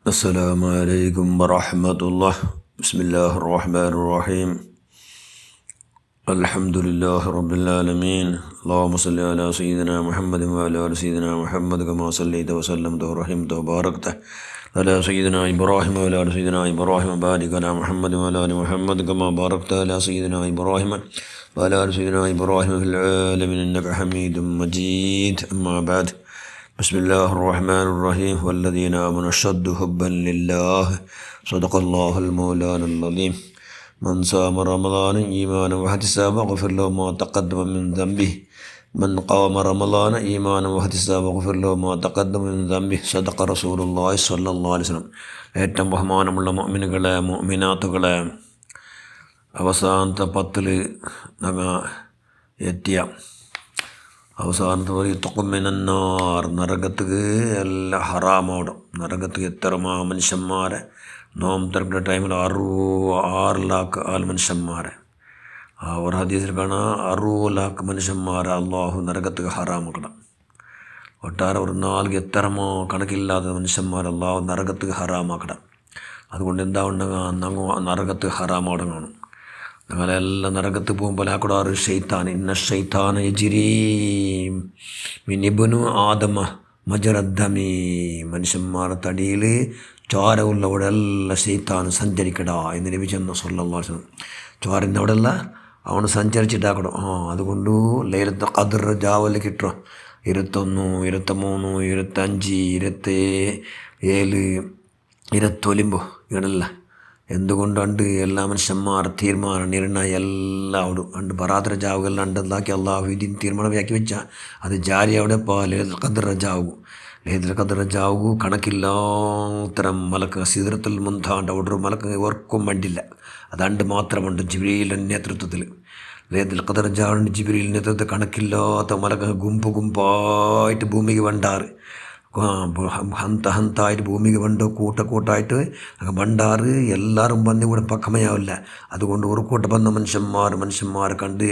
السلام عليكم ورحمة الله. بسم الله الرحمن الرحيم. الحمد لله رب العالمين. اللهم صل على سيدنا محمد وعلى آل سيدنا محمد كما صليت وسلمت ورحمت وباركت على سيدنا إبراهيم وعلى آل سيدنا إبراهيم وبارك على محمد وعلى آل محمد كما باركت على سيدنا إبراهيم وعلى آل سيدنا إبراهيم في العالمين إنك حميد مجيد. أما بعد، بسم الله الرحمن الرحيم. والذين آمنوا أشد حبا لله. صدق الله المولانا العظيم. من صام رمضان إيمانا واحتسابا غفر له ما تقدم من ذنبه. من قام رمضان إيمانا واحتسابا غفر له ما تقدم من ذنبه. صدق رسول الله صلى الله عليه وسلم. ഏറ്റവും ബഹുമാനമുള്ള മുഅ്മിനുകളെ, മുഅ്മിനാത്തുകളെ, അവസാനത്തെ 10 ഞങ്ങൾ എത്തിയ അവസാനത്തെ പറയും തൊക്കുമിനാർ, നരകത്തുക്ക് എല്ലാം ഹറാമോടും. നരകത്തുക്ക് എത്ര മനുഷ്യന്മാരെ നോമ്പ് തുറക്കുന്ന ടൈമിൽ 6 ലാഖ് മനുഷ്യന്മാരെ, ഒരു ഹദീസിൽ കാണാം 60 ലാഖ് മനുഷ്യന്മാരെ അള്ളാഹു നരകത്തുക്ക് ഹറാമാക്കണം. ഒട്ടാരെ ഒരു നാൾക്ക് എത്രമോ കണക്കില്ലാത്ത മനുഷ്യന്മാർ അള്ളാഹു നരകത്തുക്ക് ഹറാമാക്കണം. അതുകൊണ്ട് എന്താ ഉണ്ടെങ്കിൽ നരകത്ത് ഹറാമോടം കാണും. ഞങ്ങളെല്ലാം നരകത്ത് പോകുമ്പോൾ ആ കൂടെ ഷെയ്ത്താൻ, ഇന്ന ഷെയ്ത്താൻ യജ്രീ മിൻ ഇബ്നു ആദമ മജ്റദ്ദമി, മനുഷ്യന്മാരുടെ തടിയിൽ ചോര ഉള്ളവിടെ എല്ലാം ഷെയ്ത്താൻ സഞ്ചരിക്കടാ എന്ന് നബി സല്ലല്ലാഹു അലൈഹി വസല്ലം. ചോരൻ്റെ അവിടെ എല്ലാം അവന് സഞ്ചരിച്ചിട്ടാക്കടോ. അതുകൊണ്ട് ലൈലത്തുൽ ഖദ്ർ ജാവല് കിട്ടോ 21, 23, 25, 27, 29 ഇടല്ല. എന്തുകൊണ്ടുണ്ട് എല്ലാ മനുഷ്യന്മാർ തീരുമാനം നിർണയം എല്ലാം അവിടെ ഉണ്ട്. ബറാത്ത് ജാവുകളെല്ലാം ഉണ്ടെന്നാക്കി അള്ളാഹു ഇതിന് തീരുമാനമാക്കി വെച്ചാൽ അത് ജാരി അവിടെ ലൈലത്തുൽ ഖദ്ർ ജാവു. ലൈലത്തുൽ ഖദ്ർ ജാവു കണക്കില്ലാത്തരം മലക്ക് സിദ്റത്തുൽ മുൻതഹ അവിടെ മലക്ക് ഓർക്കും വേണ്ടില്ല. അതുണ്ട് മാത്രമുണ്ട് ജിബ്രീലിൻ്റെ നേതൃത്വത്തിൽ. ലൈലത്തുൽ ഖദ്ർ ജാവുണ്ട് ജിബ്രീലിൻ്റെ നേതൃത്വത്തിൽ കണക്കില്ലാത്ത മലക്ക് ഗുമ്പായിട്ട് ഭൂമിക്ക് വണ്ടാറ്, ഹന്തായിട്ട് ഭൂമിക്ക് വണ്ടോ കൂട്ടായിട്ട് വണ്ടാറ് എല്ലാവരും വന്ന് ഇവിടെ പക്കമയാവില്ല. അതുകൊണ്ട് ഒരു കൂട്ടം വന്ന മനുഷ്യന്മാർ കണ്ട്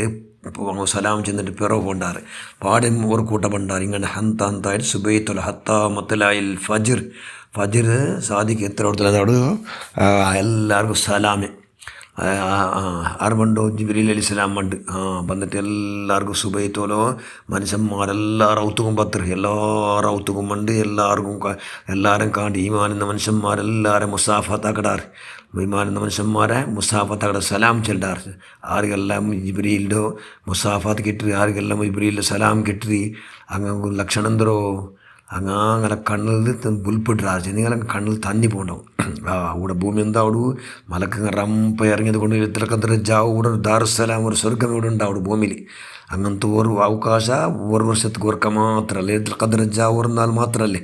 സലാം ചെന്നിട്ട് പിറവ് കൊണ്ടാറ് പാടും ഒരു കൂട്ടം വണ്ടാറ്. ഇങ്ങനെ ഹന്തായിട്ട് സുബൈത്തുൽ ഹത്താ മത്തലായിൽ ഫജ്ർ സാദിക്ക് എത്ര കൊടുത്തത് എല്ലാവർക്കും സലാമ്. ആറുമുണ്ടോ ജിബ്രീൽ അലൈഹിസ്സലാം ഉണ്ട്. വന്നിട്ട് എല്ലാവർക്കും സുബൈത്തോലോ മനുഷ്യന്മാരെല്ലാവരും ഔത്തുക്കും എല്ലാ ഔത്തുക്കും ഉണ്ട്. എല്ലാവരും കാണ്ടി ഈമാനെന്ന മനുഷ്യന്മാരെല്ലാവരും മുസാഫത്താക്കടാറ്. ഈമാനെന്ന മനുഷ്യന്മാരെ മുസാഫത്താക്കട സലാം ചെല്ലാറ്. ആർക്കെല്ലാം ജിബ്രീലിൻ്റെ മുസാഫത്ത് കിട്ടി, ആർക്കെല്ലാം ജിബ്രീലിൻ്റെ സലാം കിട്ടി. അങ്ങ് ലക്ഷണം എന്തോ അങ്ങനെ കണ്ണിൽ പുൽപ്പിട്ടാറ്. നിങ്ങളെ കണ്ണിൽ തന്നി പോകണ്ടാവും. ഇവിടെ ഭൂമി എന്താ അവിടെ മലക്ക് റമ്പ ഇറങ്ങിയത് കൊണ്ട് ലൈലത്തുൽ ഖദ്ർ ജാവ് ഇവിടെ ദാറുസ്സലാം ഒരു സ്വർഗം ഇവിടെ ഉണ്ട് അവിടെ ഭൂമിയിൽ. അങ്ങനത്തെ ഒരു അവകാശ ഒരു വർഷത്തേക്ക് ഓർക്ക മാത്രമല്ല ലൈലത്തുൽ ഖദ്ർ ജാവ് പറഞ്ഞാൽ മാത്രമല്ലേ.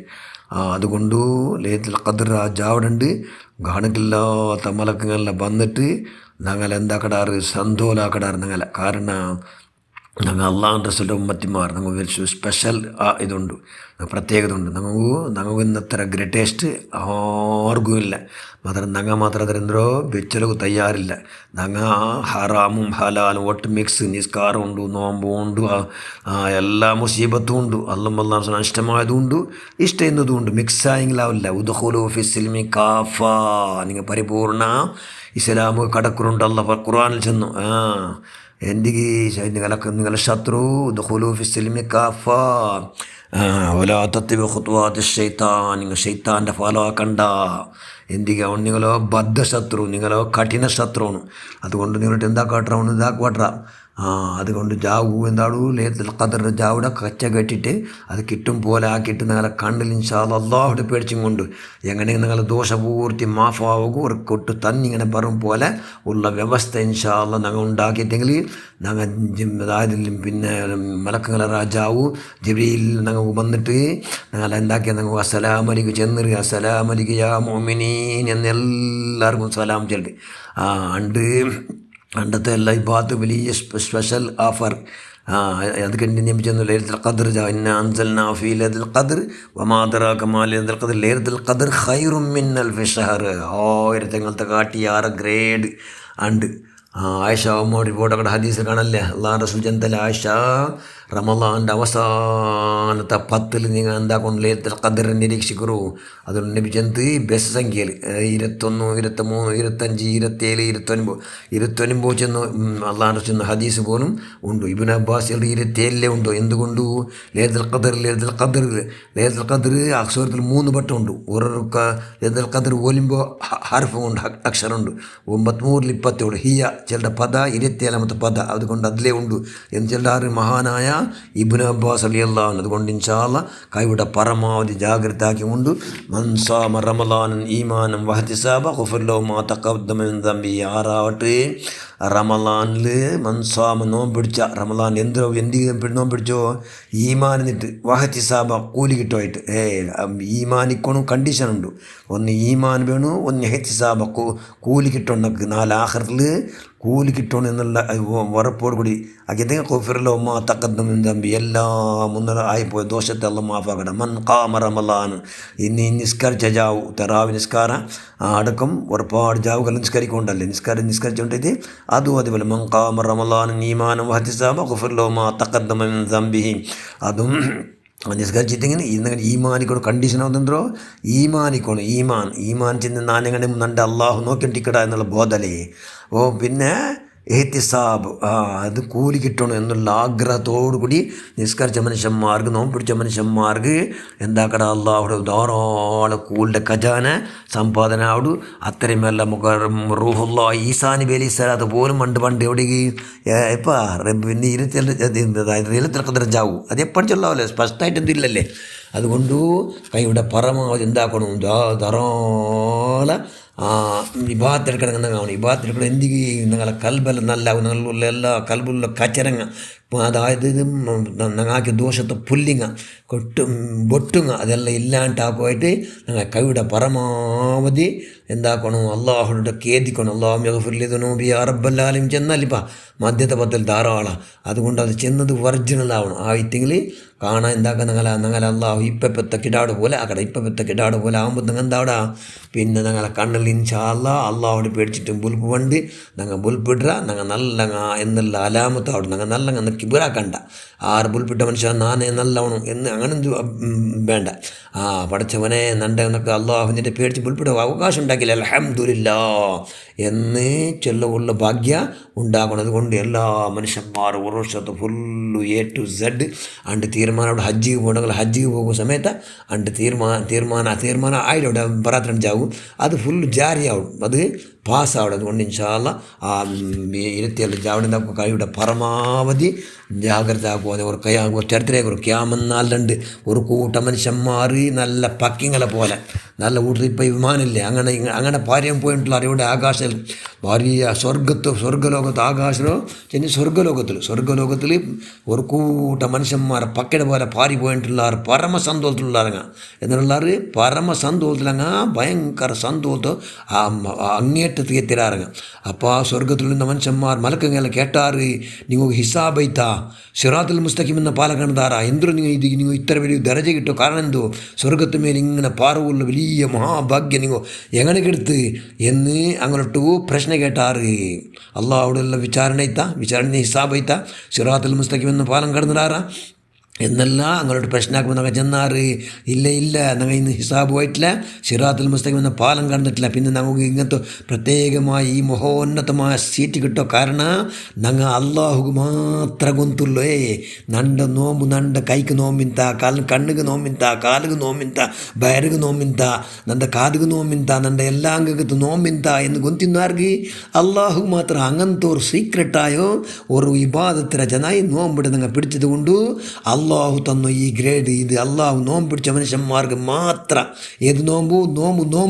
അതുകൊണ്ട് ലൈലത്തുൽ ഖദ്ർ ആ ജാവിടുണ്ട്. കണക്കില്ലാത്ത മലക്കുകളെല്ലാം വന്നിട്ട് ഞങ്ങൾ എന്താക്കടാറ് സന്തോലാക്കടാറ് ഞങ്ങളെ. കാരണം ഞങ്ങൾ അള്ളാഹു റസൂലിൻ്റെ ഉമ്മത്തിമാർ ഞങ്ങൾക്ക് സ്പെഷ്യൽ ഇതുണ്ട്, പ്രത്യേകത ഉണ്ട്. ഞങ്ങൾക്ക് ഇന്നത്ര ഗ്രേറ്റസ്റ്റ് ആർക്കും ഇല്ല. ഞങ്ങൾ മാത്രം അതിരെന്തോ വെച്ചലവ് തയ്യാറില്ല. ഞങ്ങൾ ഹറാമും ഹലാലും ഒട്ട് മിക്സ്, നിസ്കാരം ഉണ്ട്, നോമ്പും ഉണ്ട്, എല്ലാ മുസീബത്തും ഉണ്ട്, അല്ലാഹു ഇഷ്ടമായതും ഉണ്ട്, ഇഷ്ടം ഉണ്ട്. മിക്സ് ആയെങ്കിലാവില്ല. ഉദ്ഖുലൂ ഫിസ്സിൽമി കാഫ, നിങ്ങൾ പരിപൂർണ ഇസ്ലാം കടക്കുറുണ്ട്. അല്ലാഹു ഖുർആനിൽ ചെന്നു നിങ്ങളെ ശത്രു ദഖുലൂ ഫിസ്സിൽമി കാഫ വലാ തത്തബിഉ ഖുതുവാതി ശൈത്താൻ, നിങ്ങൾ ശൈത്താൻ്റെ ഫോളോ ആക്കണ്ട. അവൻ നിങ്ങളോ ബദ്ധശത്രു, നിങ്ങളോ കഠിന ശത്രുവാണ്. അതുകൊണ്ട് നിങ്ങളിട്ട് എന്താ കാട്ടണം ഇതാക്കട്ട. അതുകൊണ്ട് ജാവു എന്താടൂ ലൈലത്തുൽ ഖദ്ർ ജാവുടെ കച്ച കെട്ടിയിട്ട് അത് കിട്ടും പോലെ ആക്കിയിട്ട് നിങ്ങളെ കണ്ണിൽ ഇൻഷാ അല്ലാഹ് അള്ളാഹുടെ പേടിച്ചും കൊണ്ട് എങ്ങനെ നിങ്ങളെ ദോഷപൂർത്തി മാഫാവുക ഒരു കൊട്ട് തന്നിങ്ങനെ പറയും പോലെ ഉള്ള വ്യവസ്ഥ ഇൻഷാ അല്ലാഹ് ഞങ്ങൾ ഉണ്ടാക്കിയിട്ടെങ്കിൽ ഞങ്ങൾ പിന്നെ മലക്കുകളെ രാജാവു ജിബ്രീൽ ഞങ്ങൾ വന്നിട്ട് ഞങ്ങൾ എന്താക്കിയ ഞങ്ങൾ അസ്സലാമലിക്ക് ചെന്നിട്ട് അസ്സലാമലിക്ക് യാ മുഅ്മിനീൻ എന്ന് എല്ലാവർക്കും സലാം ചെല്ലി പണ്ടത്തെ എല്ലാ ഭാഗത്ത് വലിയ സ്പെഷ്യൽ ഓഫർ. അത് കണ്ടി നിയമിച്ചു ലൈലത്തുൽ ഖദ്ർ ഇന്നാ അൻസൽനാ ഫീ ലൈലത്തുൽ ഖദ്ർ വമാ അദ്റാക മാ ലൈലത്തുൽ ഖദ്ർ ലൈലത്തുൽ ഖദ്ർ ഖൈറും മിൻ അൽഫി ഷഹർ. ആയിരത്തങ്ങളത്തെ കാട്ടിയാറ് ഗ്രേഡ് ഉണ്ട്. ആയിഷ ഉമ്മ റിപ്പോർട്ടൊക്കെ ഹദീസ് കാണല്ലേ. അള്ളാഹു റസൂൽ ജന്തൽ ആയിഷ റമളാൻ്റെ അവസാനത്തെ 10 നിങ്ങൾ എന്താക്കണം ലൈലത്തുൽ ഖദ്ർ നിരീക്ഷിക്കൂ. അതുകൊണ്ട് ലഭിച്ചത് ബെസ്റ്റ് സംഖ്യയിൽ 21, 23, 25, 27, 29 ചെന്ന് അള്ളാഹ് ചെന്ന് ഹദീസ് പോലും ഉണ്ട്. ഇബ്നു അബ്ബാസ് 27 ഉണ്ടോ. എന്തുകൊണ്ടു? ലൈലത്തുൽ ഖദ്ർ അക്ഷരത്തിൽ 3 വട്ടമുണ്ട്. ഒരു ലൈലത്തുൽ ഖദ്ർ ഓലുമ്പോൾ ഹർഫ് കൊണ്ട് അക്ഷരമുണ്ട്. 927 ഹിയ ചിലരുടെ പദ 27ാമത്തെ പദ. അതുകൊണ്ട് അതിലേ ഉണ്ട് എന്ന് ചിലർ മഹാനായ ഇബ്നു അബ്ബാസ് റളിയല്ലാഹു അൻഹു. അതുകൊണ്ട് ഇൻഷാ അല്ലാഹ് കൈയുടെ പരമാവധി ജാഗ്രത ആക്കിക്കൊണ്ട് മൻ സാമ റമളാനൻ ഈമാനം വഹ്തിസാബ ഗുഫിറ ലഹു മാ തഖദ്ദമ മിൻ ദംബി. 6 റമളാനിൽ മൻസാമ നോമ്പിടിച്ച റമളാൻ എന്ത് നോമ്പിടിച്ചോ ഈമാൻ എന്നിട്ട് വഹ്തിസാബ കൂലി കിട്ടുമായിട്ട്. ഈമാനിക്കോണം കണ്ടീഷനുണ്ട്. ഒന്ന് ഈമാൻ വേണു, ഒന്ന് എഹ്തിസാബ കൂലി കിട്ടണമെന്നൊക്കെ 4 ആഖിറത്തിൽ കൂലി കിട്ടണം എന്നുള്ള ഉറപ്പോട് കൂടി അതൊക്കെ ഗുഫിറ ലഹു മാ തഖദ്ദമ മിൻ ദംബി. എല്ലാം മുന്നേ ആയിപ്പോയ ദോഷത്തെ അല്ലാഹ് മാഫാക്കട്ടെ. മൻ ഖാമ റമളാൻ ഇനി നിസ്കരിച്ച ജാവു തറാവി നിസ്കാരം അടക്കം ഒരുപാട് ജാവുകൾ നിസ്കരിക്കൊണ്ടല്ലേ നിസ്കരിച്ചുകൊണ്ടിട്ട് അതും അതുപോലെ മൻ ഖാമ റമളാൻ ഈമാനം വഹ്തിസാബ ഗുഫിറ ലഹു മാ തഖദ്ദമ മിൻ ദംബിഹി. അതും നിസ്കരിച്ചിട്ടെങ്കിൽ ഇന്നെങ്കിൽ ഈമാനിക്കോണം കണ്ടീഷൻ ആവുന്നുണ്ടോ. ഈമാൻ ചെന്ന് നാനങ്ങനെ നണ്ട് അള്ളാഹു നോക്കിട്ടിക്കട എന്നുള്ള ബോധലേ. പിന്നെ എഹ്തിസാബ് അത് കൂലി കിട്ടണം എന്നുള്ള ആഗ്രഹത്തോടു കൂടി നിസ്കരിച്ച മനുഷ്യന്മാർക്ക് നോമ്പ് പിടിച്ച മനുഷ്യന്മാർക്ക് എന്താക്കട അള്ളാഹുടെ ധാരാളം കൂലിൻ്റെ ഖജാന സമ്പാദന ആവു. അത്രയുമല്ല റൂഹുല്ലാ ഈസാ നബി അലൈഹി സ്വലാത്ത് പോലും പണ്ട് എവിടേക്ക് പിന്നെ 27 ഖദ്ർ ജാവു അത് എപ്പോഴും ചൊല്ലാവല്ലേ സ്പഷ്ടമായിട്ട് എന്തില്ലല്ലേ. അതുകൊണ്ട് കൈയുടെ പരമാവധി എന്താക്കണം ധാരാളം ഇബാദത്തെടുക്കണം. ഇബാദത്തെടുക്കണം എന്തെങ്കിലും നിങ്ങളെ കൽബെല്ലാം നല്ലാവും. നിങ്ങളുള്ള എല്ലാ കൽബുള്ള കച്ചരങ്ങ അതായത് ഞങ്ങൾക്ക് ദോഷത്തെ പുല്ലിങ്ങ ബൊട്ടുങ്ങ അതെല്ലാം ഇല്ലാണ്ടാക്കുമായിട്ട് ഞങ്ങൾ കൈയുടെ പരമാവധി എന്താക്കണം അള്ളാഹുടെ കേദിക്കണം. അള്ളാഹു യഗ്ഫിർ ദുനൂബി യാ റബ്ബൽ ആലമീൻ ചെന്നാലിപ്പോൾ മധ്യത്തെ പത്തിൽ ധാരാളം. അതുകൊണ്ട് അത് ചെന്നത് ഒറിജിനൽ ആവണം. ആയിട്ടെങ്കിൽ കാണാൻ എന്താക്കുക ഞങ്ങളെ അള്ളാഹു ഇപ്പത്തെ കിടാട് പോലെ ആക്കട. ഇപ്പത്തെ കിടാട് പോലെ ആകുമ്പോൾ നിങ്ങൾ എന്താവിടാ പിന്നെ ഞങ്ങളെ കണ്ണിൽ ഇൻഷാ അല്ലാഹ് അള്ളാഹുടെ പേടിച്ചിട്ടും ബുൽപ്പ് പണ്ട് ഞങ്ങൾ ബുൽപ്പിടുക ഞങ്ങൾ നല്ല എന്നുള്ള അലാമത്താവണം. ഞങ്ങൾ നല്ല കിബിറാക്കണ്ട. 6 ബുൽപ്പിട്ട മനുഷ്യൻ നാനേ നല്ലവണം എന്ന് അങ്ങനെ വേണ്ട. പഠിച്ചവനെ നണ്ട എന്നൊക്കെ അള്ളാഹുവിൻ്റെ പേടിച്ച് ബുൽപ്പിട്ട അവകാശം ഉണ്ടാക്കില്ല അൽഹംദുലില്ലാഹ് എന്ന് ചൊല്ലുള്ള ഭാഗ്യ ഉണ്ടാക്കണം. അതുകൊണ്ട് എല്ലാ മനുഷ്യന്മാരും ഒരു വർഷത്ത് ഫുള്ള് A to Z അണ്ട് തീരുമാനം ഹജ്ജിക്ക് പോകണമെങ്കിൽ ഹജ്ജിക്ക് പോകുന്ന സമയത്ത് അണ്ട് തീരുമാനം ആയിരം ബറാത്തിനും ജാവും അത് ഫുള്ള് ജാരിയാവും. അത് പാസ്സാവണം. അതുകൊണ്ട് ഇൻഷാ അല്ലാഹ് 27 ജാവണ കൈയുടെ പരമാവധി ജാഗ്രത ആക്കുവാൻ ഒരു ചരിത്രേക്ക് ഒരു ക്യാമെന്നാലുണ്ട്. ഒരു കൂട്ട മനുഷ്യന്മാർ നല്ല പക്കിങ്ങളെ പോലെ നല്ല കൂട്ടത്തിൽ ഇപ്പോൾ വിമാനമില്ലേ അങ്ങനെ പാര്യം പോയിട്ടുള്ള അറിവിടെ ആകാശത്തിൽ ഭാര്യ സ്വർഗ്ഗലോകത്ത് ആകാശമോ ചെന്ന് സ്വർഗ്ഗലോകത്തിൽ ഒരു കൂട്ട മനുഷ്യന്മാരെ പക്കയുടെ പോലെ പാരി പോയിട്ടുള്ള പരമസന്തോഷത്തിലുള്ളവരങ്ങ എന്നുള്ളവർ പരമസന്തോഷത്തിലങ്ങ ഭയങ്കര സന്തോഷത്തോ അങ്ങേറ്റത്തേക്ക് എത്തിരാറുങ്ങ. അപ്പോൾ ആ സ്വർഗ്ഗത്തിൽ നിന്ന മനുഷ്യന്മാർ മലക്കങ്ങനെ കേട്ടാറ് നിങ്ങൾ ഹിസാബൈത്താ സിറാത്തുൽ മുസ്തഖീം എന്ന പാലക്കണതാറാ എന്തൊരു നിങ്ങൾ ഇത്ര വലിയ ദരജ കിട്ടോ. കാരണം എന്തോ സ്വർഗത്ത് മേലെ ഇങ്ങനെ പാറവുള്ള വലിയ മഹാഭാഗ്യം നിങ്ങൾ എങ്ങനെ കെടുത്ത് എന്ന് അങ്ങോട്ട് പ്രശ്നം കേട്ടാറ്. അള്ളാഹുടെയുള്ള വിചാരണ ഹിസാബൈത്താ സിറാത്തുൽ മുസ്തഖീം എന്ന പാലം കടന്നിടാറാ എന്നല്ല അങ്ങോട്ട് പ്രശ്നമാക്കുമ്പോൾ ഞങ്ങൾ ചെന്നാറ് ഇല്ല ഞങ്ങൾ ഇന്ന് ഹിസാബ് പോയിട്ടില്ല സിറാത്തുൽ മുസ്തഖീം എന്ന പാലം കടന്നിട്ടില്ല. പിന്നെ ഞങ്ങൾക്ക് ഇങ്ങനത്തെ പ്രത്യേകമായി ഈ മഹോന്നതമായ സീറ്റ് കിട്ടോ. കാരണം ഞങ്ങൾ അള്ളാഹുക്ക് മാത്രം ഗൊಂತುള്ളൂ. നണ്ട നോമ്പ് നണ്ട കൈക്ക് നോമ്പിಂತ കണ്ണിಗೆ നോമ്പിಂತ കാലിಗೆ നോമ്പിಂತ ബയറിಗೆ നോമ്പിಂತ നണ്ട കാതിಗೆ നോമ്പിಂತ നണ്ട എല്ലാ അംഗത്ത് നോമ്പിಂತ എന്ന് ഗൊಂತಿന്നാർക്ക് അള്ളാഹു മാത്രം. അങ്ങനത്തെ ഒരു സീക്രട്ടായോ ഒരു ഇബാദത്തിര ജനായി നോമ്പിട്ട് ഞങ്ങൾ പിടിച്ചത് കൊണ്ട് അള്ളാഹു തന്നു ഈ ഗ്രേഡ്. ഇത് അള്ളാഹു നോമ്പ് പിടിച്ച മനുഷ്യന്മാർക്ക് മാത്രം. ഏത് നോമ്പ്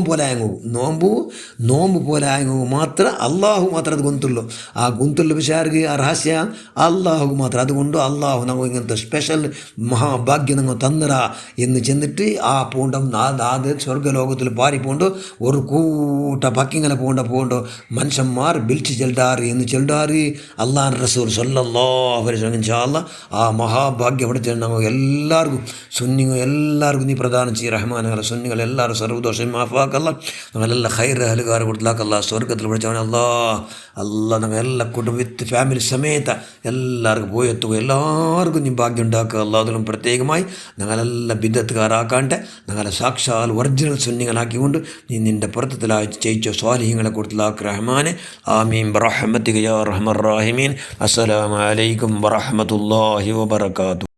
പോലെ ആയങ്ങൂ നോമ്പ് പോലെ ആയങ്ങൂ മാത്രം അള്ളാഹു മാത്രം അത് ഗൊಂತುള്ളൂ. ആ ഗൊಂತುള്ള വിഷയാർക്ക് ആ രഹസ്യ അള്ളാഹു മാത്രം. അതുകൊണ്ട് അള്ളാഹു ഞങ്ങൾ ഇങ്ങനത്തെ സ്പെഷ്യൽ മഹാഭാഗ്യം ഞങ്ങൾ തന്നറ എന്ന് ചെന്നിട്ട് ആ പൂണ്ടം അത് സ്വർഗ്ഗലോകത്തിൽ പാരിപ്പോണ്ട് ഒരു കൂട്ട പക്കിങ്ങനെ പോണ്ടോ മനുഷ്യന്മാർ ബിൽച്ച് ചെല്ലാറ് എന്ന് ചെല്ലാറ് അള്ളാഹ് റസൂൽ സല്ലല്ലാഹു അലൈഹി വസല്ലം ഇൻഷാ അല്ലാഹ് ആ മഹാഭാഗ്യം അവിടെ പറ്റിയാണ് നമുക്ക് എല്ലാവർക്കും സുന്നിങ്ങൾ എല്ലാവർക്കും നീ പ്രദാനം ചെയ്യും റഹ്മാനങ്ങളെ സുന്നികൾ എല്ലാവരും സർവ്വദോഷം മാഫാക്കല്ല ഞങ്ങളെല്ലാം ഹൈർ അഹലുകാർ കൊടുത്താക്കല്ല സ്വർഗത്തിൽ വിളിച്ചവൻ അല്ല ഞങ്ങൾ എല്ലാ കുടുംബം വിത്ത് ഫാമിലി സമേത എല്ലാവർക്കും പോയെത്തുക എല്ലാവർക്കും നീ ഭാഗ്യം ഉണ്ടാക്കുക അതിലും പ്രത്യേകമായി ഞങ്ങളെല്ലാം ബിദ്ദത്തുകാരാക്കാണ്ട് ഞങ്ങളെ സാക്ഷാൽ ഒറിജിനൽ സുന്നികളാക്കിക്കൊണ്ട് നീ നിൻ്റെ പുറത്തത്തിലായി ചെയ്യിച്ച സ്വാലിഹ്യങ്ങളെ കൊടുത്തലാക്ക് റഹ്മാനെ ആമീൻ ബറഹ്മതിക യാ അർഹമർ റാഹിമീൻ. അസ്സലാമു അലൈക്കും വറഹ്മത്തുള്ളാഹി വബറകാതുഹു.